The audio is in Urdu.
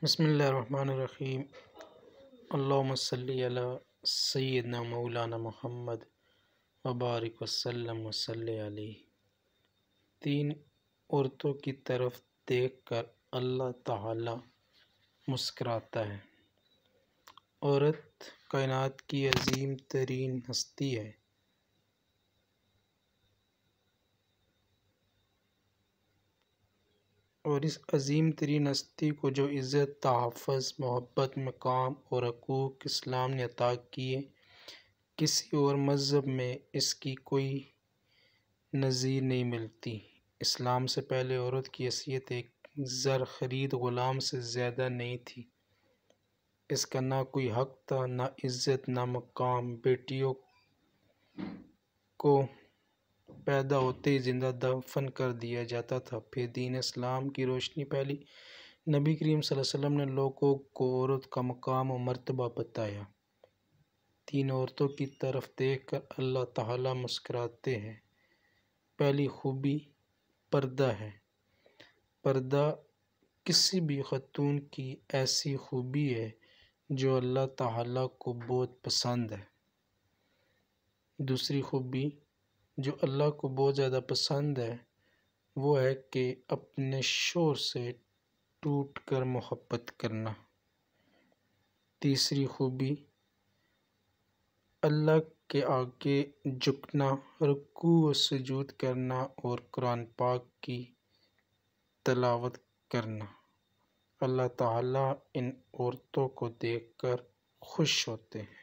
بسم اللہ الرحمن الرحیم۔ اللہم صلی علی سیدنا مولانا محمد وبارک وسلم وصلی علیہ۔ تین عورتوں کی طرف دیکھ کر اللہ تعالی مسکراتا ہے۔ عورت کائنات کی عظیم ترین ہستی ہے۔ اور اس عظیم ترین ہستی کو جو عزت، تحفظ، محبت، مقام اور حقوق اسلام نے عطا کیے، کسی اور مذہب میں اس کی کوئی نظیر نہیں ملتی۔ اسلام سے پہلے عورت کی حیثیت ایک زر خرید غلام سے زیادہ نہیں تھی۔ اس کا نہ کوئی حق تھا، نہ عزت، نہ مقام۔ بیٹیوں کو پیدا ہوتے ہی زندہ دفن کر دیا جاتا تھا۔ پھر دین اسلام کی روشنی پھیلی۔ نبی کریم صلی اللہ علیہ وسلم نے لوگوں کو عورت کا مقام و مرتبہ بتایا۔ تین عورتوں کی طرف دیکھ کر اللہ تعالی مسکراتے ہیں۔ پہلی خوبی پردہ ہے۔ پردہ کسی بھی خاتون کی ایسی خوبی ہے جو اللہ تعالی کو بہت پسند ہے۔ دوسری خوبی جو اللہ کو بہت زیادہ پسند ہے وہ ہے کہ اپنے شوہر سے ٹوٹ کر محبت کرنا۔ تیسری خوبی اللہ کے آگے جھکنا، رکوع و سجود کرنا اور قرآن پاک کی تلاوت کرنا۔ اللہ تعالی ان عورتوں کو دیکھ کر خوش ہوتے ہیں۔